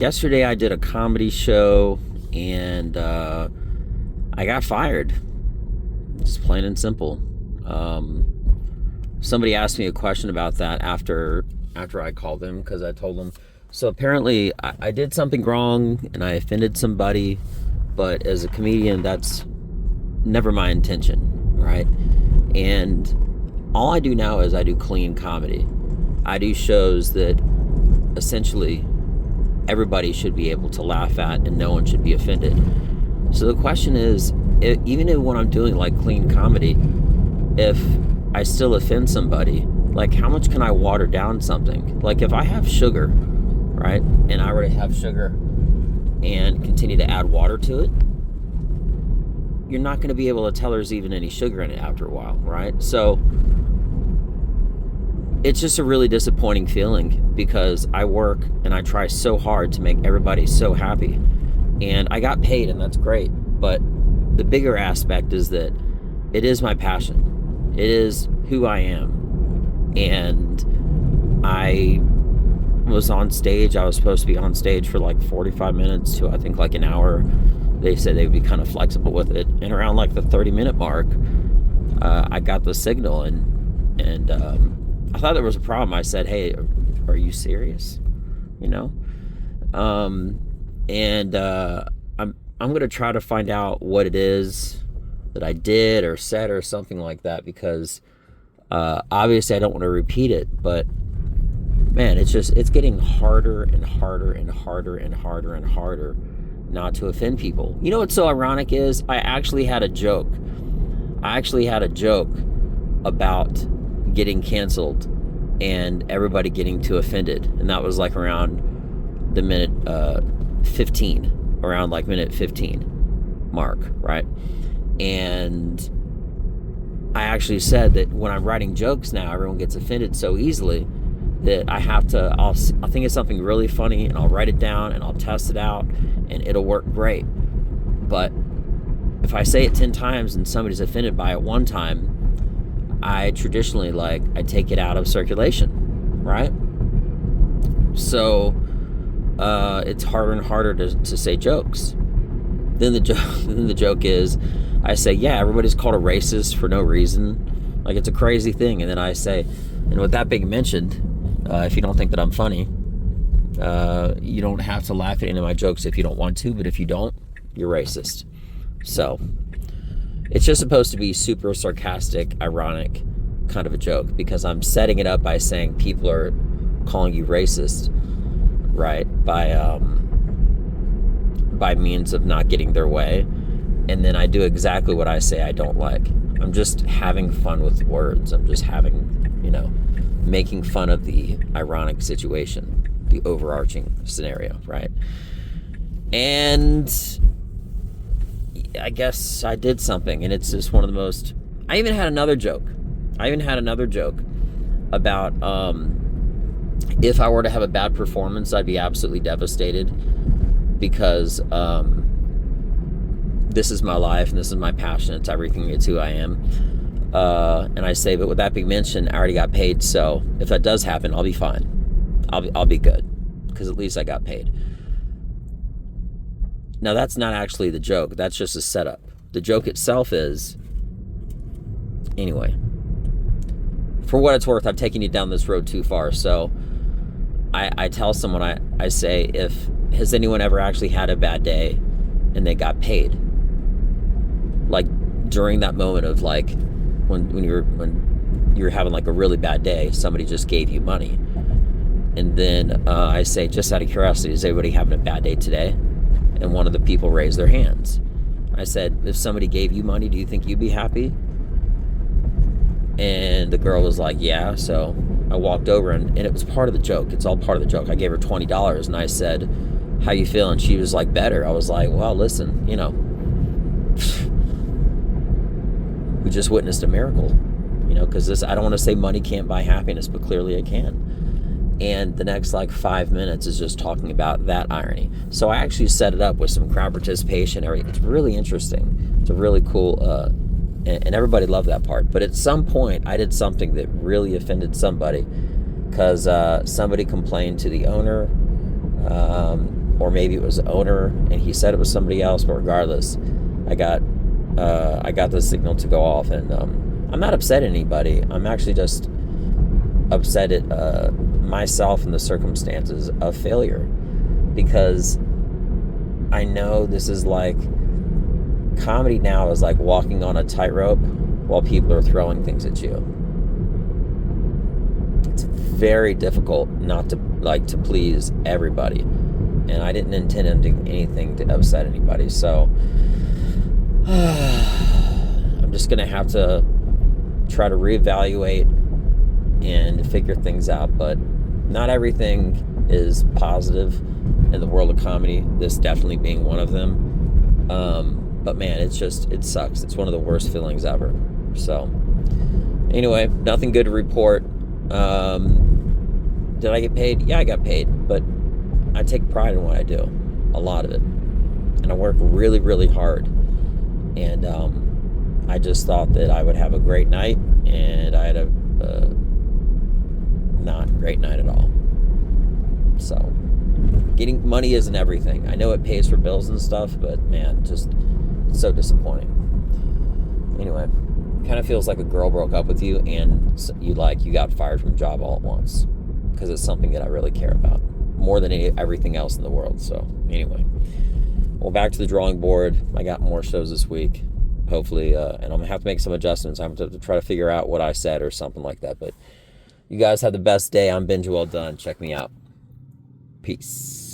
Yesterday I did a comedy show and I got fired. Just plain and simple. Somebody asked me a question about that after I called them because I told them. So apparently I did something wrong and I offended somebody, but as a comedian, that's never my intention, right? And all I do now is I do clean comedy. I do shows that essentially everybody should be able to laugh at and no one should be offended. So the question is, even if when I'm doing like clean comedy, if I still offend somebody, like how much can I water down something? Like if I have sugar, right, and I already have sugar and continue to add water to it, you're not going to be able to tell there's even any sugar in it after a while, right? So it's just a really disappointing feeling because I work and I try so hard to make everybody so happy. And I got paid and that's great. But the bigger aspect is that it is my passion. It is who I am. And I was on stage. I was supposed to be on stage for like 45 minutes to I think like an hour. They said they would be kind of flexible with it. And around like the 30-minute mark, I got the signal and I thought there was a problem. I said, "Hey, are you serious?" You know, I'm going to try to find out what it is that I did or said or something like that because obviously I don't want to repeat it. But man, it's getting harder and harder and harder and harder and harder not to offend people. You know what's so ironic is I actually had a joke. About getting canceled and everybody getting too offended, and that was like around the minute 15, around like minute 15 mark, right? And I actually said that when I'm writing jokes now, everyone gets offended so easily that I'll think of something really funny and I'll write it down and I'll test it out and it'll work great. But if I say it 10 times and somebody's offended by it one time, I traditionally I take it out of circulation, right? So it's harder and harder to say jokes. Then the joke is, I say, yeah, everybody's called a racist for no reason. Like it's a crazy thing. And then I say, and with that being mentioned, if you don't think that I'm funny, you don't have to laugh at any of my jokes if you don't want to, but if you don't, you're racist. So it's just supposed to be super sarcastic, ironic kind of a joke because I'm setting it up by saying people are calling you racist, right? By means of not getting their way. And then I do exactly what I say I don't like. I'm just having fun with words. I'm just making fun of the ironic situation, the overarching scenario, right? And I guess I did something, and it's just one of the most. I even had another joke about if I were to have a bad performance, I'd be absolutely devastated because this is my life and this is my passion. It's everything. It's who I am. And I say, but with that being mentioned, I already got paid, so if that does happen, I'll be fine. I'll be good because at least I got paid. Now, that's not actually the joke. That's just a setup. The joke itself is... Anyway. For what it's worth, I've taken you down this road too far. So, I tell someone, I say, has anyone ever actually had a bad day and they got paid? Like, during that moment of, like, when you're having, like, a really bad day, somebody just gave you money. And then I say, just out of curiosity, is everybody having a bad day today? And one of the people raised their hands. I said, if somebody gave you money, do you think you'd be happy? And the girl was like, yeah. So I walked over and it was part of the joke. It's all part of the joke. I gave her $20 and I said, how you feeling? She was like, better. I was like, well, listen, we just witnessed a miracle, because I don't want to say money can't buy happiness, but clearly it can. And the next 5 minutes is just talking about that irony. So I actually set it up with some crowd participation. It's really interesting. It's a really cool, and everybody loved that part. But at some point, I did something that really offended somebody because somebody complained to the owner or maybe it was the owner and he said it was somebody else, but regardless, I got the signal to go off, and I'm not upset at anybody. I'm actually just upset at myself and the circumstances of failure, because I know this is like, comedy now is like walking on a tightrope while people are throwing things at you. It's very difficult not to please everybody, and I didn't intend on doing anything to upset anybody, so I'm just gonna have to try to reevaluate and figure things out. But not everything is positive in the world of comedy, this definitely being one of them. But man, it sucks. It's one of the worst feelings ever. So anyway, nothing good to report. Did I get paid? Yeah, I got paid, but I take pride in what I do, a lot of it, and I work really, really hard. And I just thought that I would have a great night, and I had a not great night at all. So getting money isn't everything. I know it pays for bills and stuff, but man, just it's so disappointing. Anyway, it kind of feels like a girl broke up with you and you got fired from a job all at once, because it's something that I really care about more than everything else in the world. So anyway, well, back to the drawing board. I got more shows this week, hopefully, and I'm gonna have to make some adjustments. I'm gonna have to try to figure out what I said or something like that. But you guys have the best day. I'm Benja Welldone. Check me out. Peace.